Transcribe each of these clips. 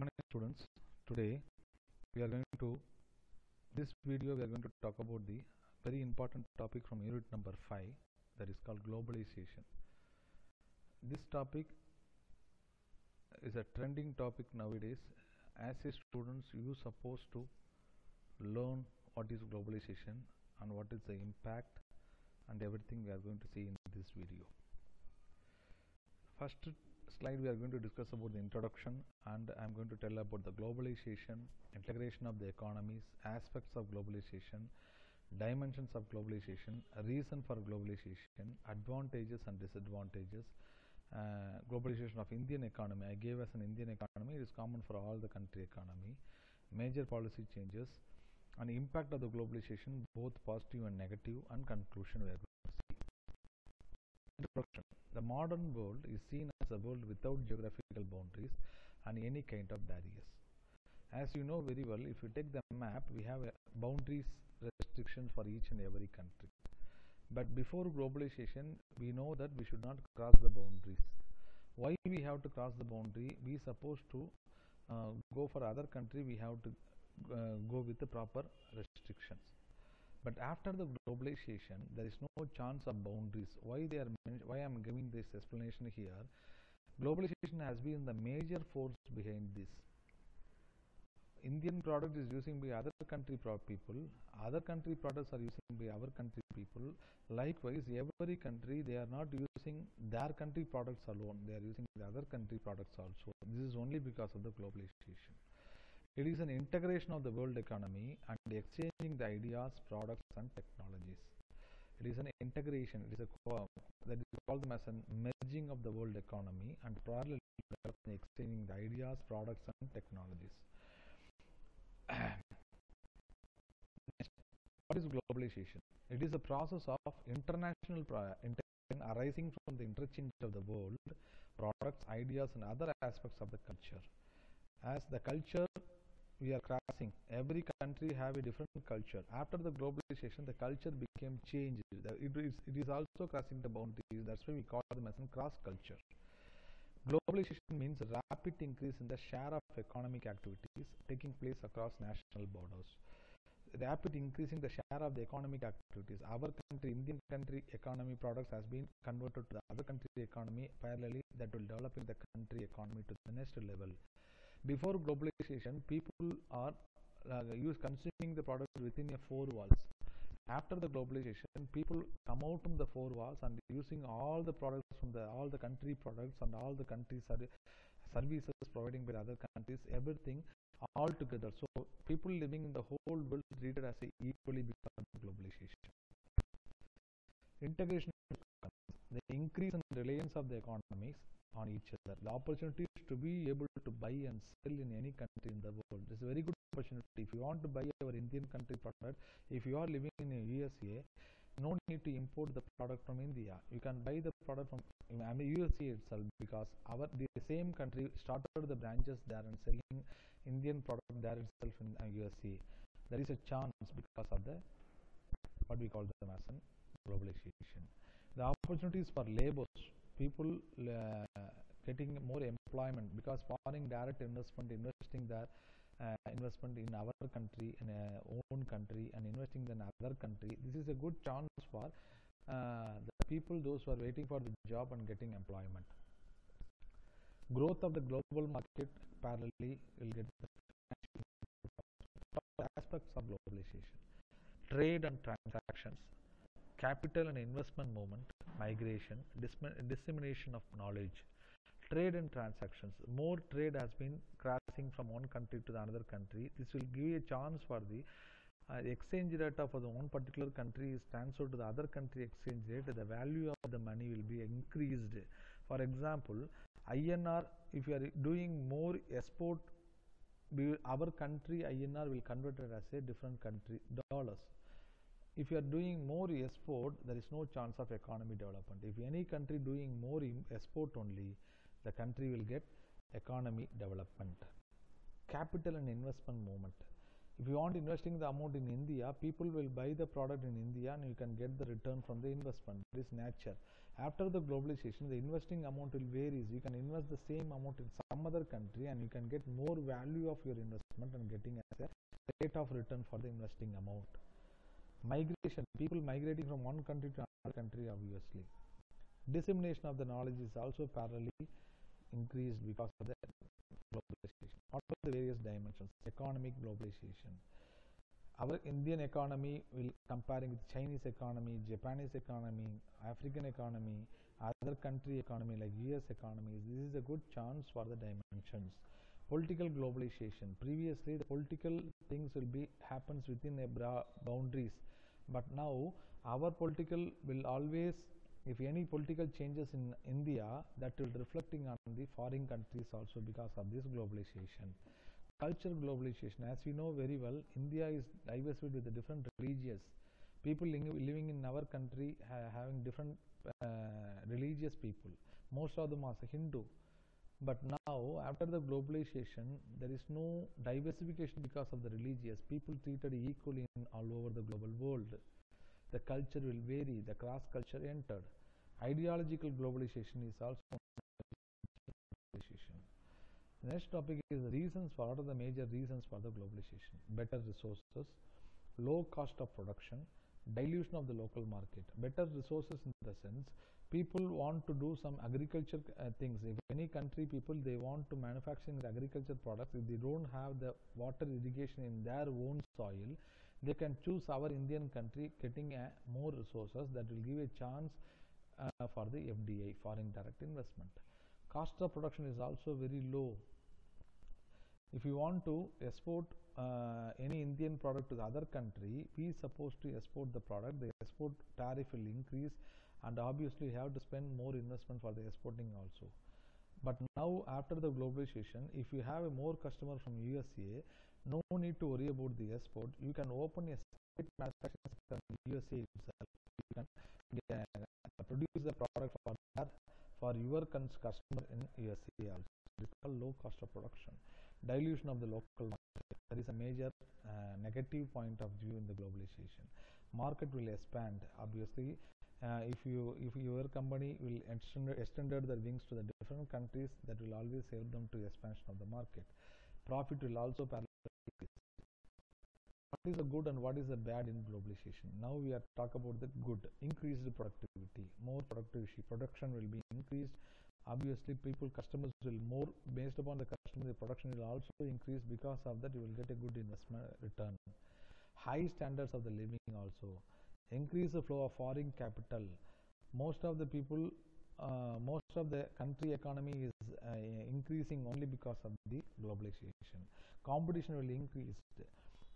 Morning students. Today we are going to this video we are going to talk about the very important topic from unit number 5, that is called globalization. This topic is a trending topic nowadays. As a students, you supposed to learn what is globalization and what is the impact and everything we are going to see in this video. First slide we are going to discuss about the introduction, and I am going to tell about the globalization, integration of the economies, aspects of globalization, dimensions of globalization, reason for globalization, advantages and disadvantages, globalization of Indian economy. I gave as an Indian economy, it is common for all the country economy, major policy changes, and impact of the globalization, both positive and negative, and conclusion we are going to see. Introduction. The modern world is seen as a world without geographical boundaries and any kind of barriers. As you know very well, if you take the map, we have boundaries, restrictions for each and every country. But before globalization, we know that we should not cross the boundaries. Why we have to cross the boundary? We supposed to go for other country, we have to go with the proper restrictions. But after the globalization, there is no chance of boundaries. Why I am giving this explanation here? Globalization has been the major force behind this. Indian product is using by other country people, other country products are using by our country people. Likewise, every country, they are not using their country products alone, they are using the other country products also. This is only because of the globalization. It is an integration of the world economy and exchanging the ideas, products and technologies. It is an integration, it is that is called as a merging of the world economy and parallel exchanging the ideas, products and technologies. What is globalization? It is a process of international integration arising from the interchange of the world, products, ideas and other aspects of the culture. As the culture we are crossing, every country have a different culture. After the globalization, the culture became changed. It is also crossing the boundaries. That's why we call them as cross culture. Globalization means rapid increase in the share of economic activities taking place across national borders. Rapid increasing the share of the economic activities. Our country, Indian country economy products has been converted to the other country economy parallelly, that will develop in the country economy to the next level. Before globalization, people are consuming the products within a four walls. After the globalization, people come out from the four walls and using all the products from all the country products and all the country services providing by other countries, everything all together. So people living in the whole world treated as equally because of globalization. Integration, the increase in reliance of the economies on each other, the opportunities to be able to buy and sell in any country in the world. This is a very good opportunity. If you want to buy our Indian country product, if you are living in USA, no need to import the product from India. You can buy the product from USA itself, because the same country started the branches there and selling Indian product there itself in USA. There is a chance because of the what we call them as globalization. The opportunities for labor, people getting more employment because foreign direct investment, investing their investment in our country, in own country, and investing in another country. This is a good chance for the people, those who are waiting for the job and getting employment. Growth of the global market parallelly will get the aspects of globalization. Trade and transactions, capital and investment movement, migration, dissemination of knowledge. Trade and transactions, more trade has been crossing from one country to the another country. This will give a chance for the exchange rate of the one particular country is transferred to the other country exchange rate. The value of the money will be increased. For example, INR, if you are doing more export, our country INR will convert it as a different country dollars. If you are doing more export, there is no chance of economy development. If any country doing more export only, the country will get economy development. Capital and investment movement. If you want investing the amount in India, people will buy the product in India and you can get the return from the investment. This is nature. After the globalization, the investing amount will vary. You can invest the same amount in some other country and you can get more value of your investment and getting as a rate of return for the investing amount. Migration, people migrating from one country to another country, obviously. Dissemination of the knowledge is also parallelly increased because of the globalization. What are the various dimensions? Economic globalization. Our Indian economy will comparing with Chinese economy, Japanese economy, African economy, other country economy like US economies. This is a good chance for the dimensions. Political globalization. Previously, the political things will be happens within a boundaries, but now our political will always, if any political changes in India, that will reflecting on the foreign countries also because of this globalization. Culture globalization. As we know very well, India is diversified with the different religious. People living in our country having different religious people. Most of them are Hindu. But now, after the globalization, there is no diversification because of the religious. People treated equally in all over the global world. The culture will vary. The cross culture entered. Ideological globalization is also globalization. The next topic is the reasons for, what are the major reasons for the globalization? Better resources, low cost of production, dilution of the local market. Better resources in the sense, people want to do some agriculture things. If any country people, they want to manufacturing the agriculture products, if they don't have the water irrigation in their own soil, they can choose our Indian country getting more resources that will give a chance for the FDI, foreign direct investment. Cost of production is also very low. If you want to export any Indian product to the other country, we supposed to export the product, the export tariff will increase, and obviously you have to spend more investment for the exporting also. But now after the globalization, if you have a more customer from USA, no need to worry about the export. You can open a separate manufacturing sector in USA itself. You can produce the product for your customer in USA also. This is called low cost of production. Dilution of the local market. That is a major negative point of view in the globalization. Market will expand. Obviously, if your company will extend their wings to the different countries, that will always help them to expansion of the market. Profit will also parallel. What is the good and what is the bad in globalization? Now we are talk about the good. Increased productivity, more productivity. Production will be increased. Obviously, customers will more based upon the customer. The production will also increase. Because of that, you will get a good investment return. High standards of the living also. Increase the flow of foreign capital. Most of the people, most of the country economy is increasing only because of the globalization. Competition will increase.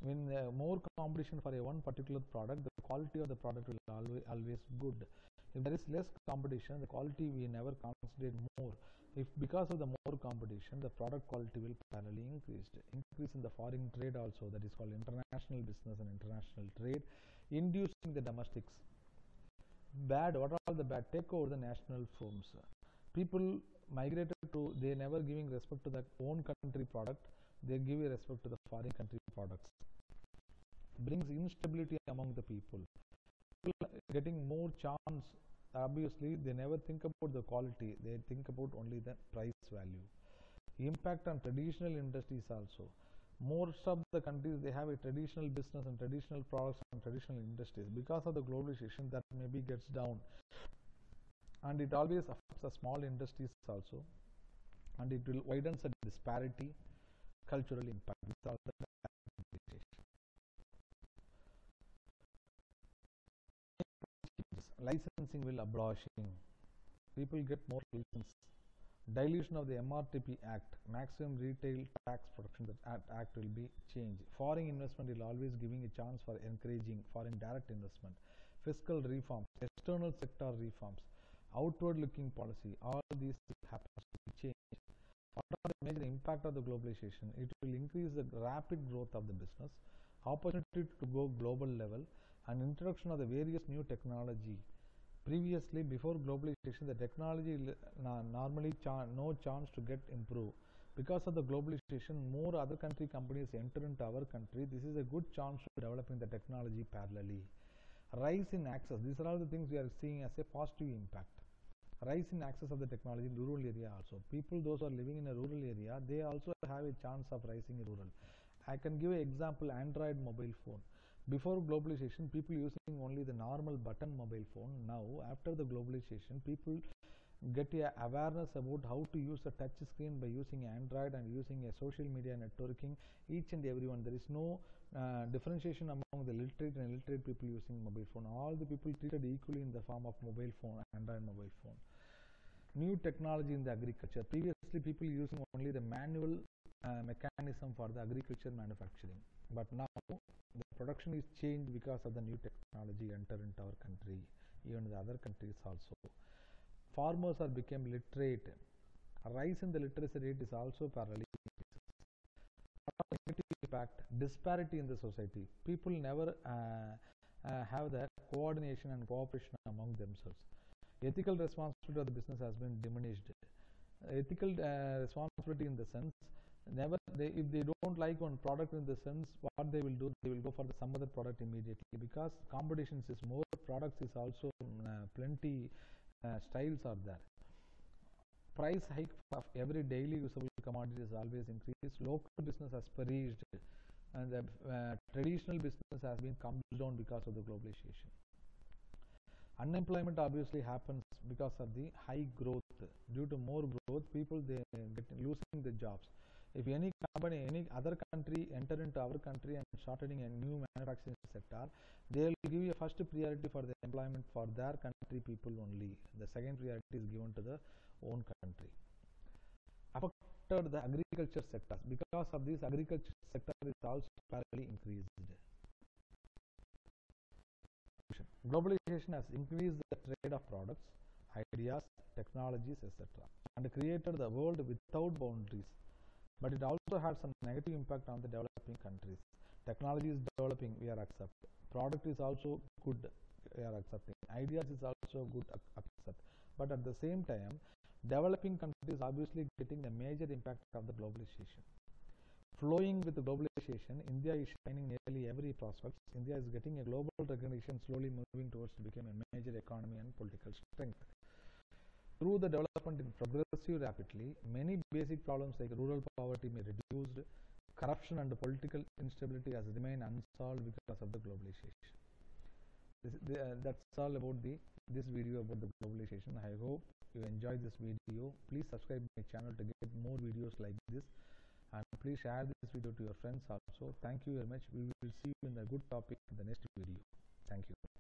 When more competition for a one particular product, the quality of the product will always good. If there is less competition, the quality we never concentrate more. If because of the more competition, the product quality will parallelly increase. Increase in the foreign trade also, that is called international business and international trade, inducing the domestics. Bad, what are the bad? Take over the national firms. People migrated to, they never giving respect to their own country product, they give a respect to the foreign country products. Brings instability among the people. People getting more chance. Obviously, they never think about the quality, they think about only the price value. Impact on traditional industries also. Most of the countries, they have a traditional business and traditional products and traditional industries. Because of the globalization, that maybe gets down, and it always affects the small industries also, and it will widen the disparity, cultural impact. Licensing will abolishing. People get more license. Dilution of the MRTP Act, Maximum Retail Tax Production Act will be changed. Foreign investment will always giving a chance for encouraging foreign direct investment. Fiscal reforms, external sector reforms, outward looking policy, all these happens to be changed. What are the major impact of the globalization? It will increase the rapid growth of the business, opportunity to go global level, and introduction of the various new technology. Previously, before globalization, the technology normally no chance to get improved. Because of the globalization, more other country companies enter into our country. This is a good chance to developing the technology parallelly. Rise in access. These are all the things we are seeing as a positive impact. Rise in access of the technology in rural area also. People, those who are living in a rural area, they also have a chance of rising in rural. I can give an example, Android mobile phone. Before globalization, people using only the normal button mobile phone. Now, after the globalization, people get a awareness about how to use a touch screen by using Android and using a social media networking. Each and everyone, there is no differentiation among the literate and illiterate people using mobile phone. All the people treated equally in the form of mobile phone, Android mobile phone. New technology in the agriculture. Previously, people using only the manual mechanism for the agriculture manufacturing, but now the production is changed because of the new technology enter into our country, even the other countries also. Farmers are become literate. A rise in the literacy rate is also parallel. Negative impact, disparity in the society. People never have that coordination and cooperation among themselves. Ethical responsibility of the business has been diminished. Ethical responsibility in the sense, if they don't like one product in the sense, what they will do, they will go for some other product immediately, because competition is more, products is also plenty, styles are there. Price hike of every daily usable commodity is always increased. Local business has perished, and the traditional business has been come down because of the globalization. Unemployment obviously happens because of the high growth. Due to more growth, people they get losing the jobs. If any company, any other country enter into our country and starting a new manufacturing sector, they will give a first priority for the employment for their country people only. The second priority is given to the own country. Affected the agriculture sector. Because of this, agriculture sector is also parallelly increased. Globalization has increased the trade of products, ideas, technologies, etc., and created the world without boundaries. But it also had some negative impact on the developing countries. Technology is developing, we are accepting. Product is also good, we are accepting. Ideas is also good, accept. But at the same time, developing countries obviously getting a major impact of the globalization. Flowing with the globalization, India is shining nearly every prospect. India is getting a global recognition, slowly moving towards to become a major economy and political strength. Through the development in progressive rapidly, many basic problems like rural poverty may reduced, corruption and political instability has remained unsolved because of the globalization. That's all about this video about the globalization. I hope you enjoyed this video. Please subscribe my channel to get more videos like this. And please share this video to your friends also. Thank you very much. We will see you in a good topic in the next video. Thank you.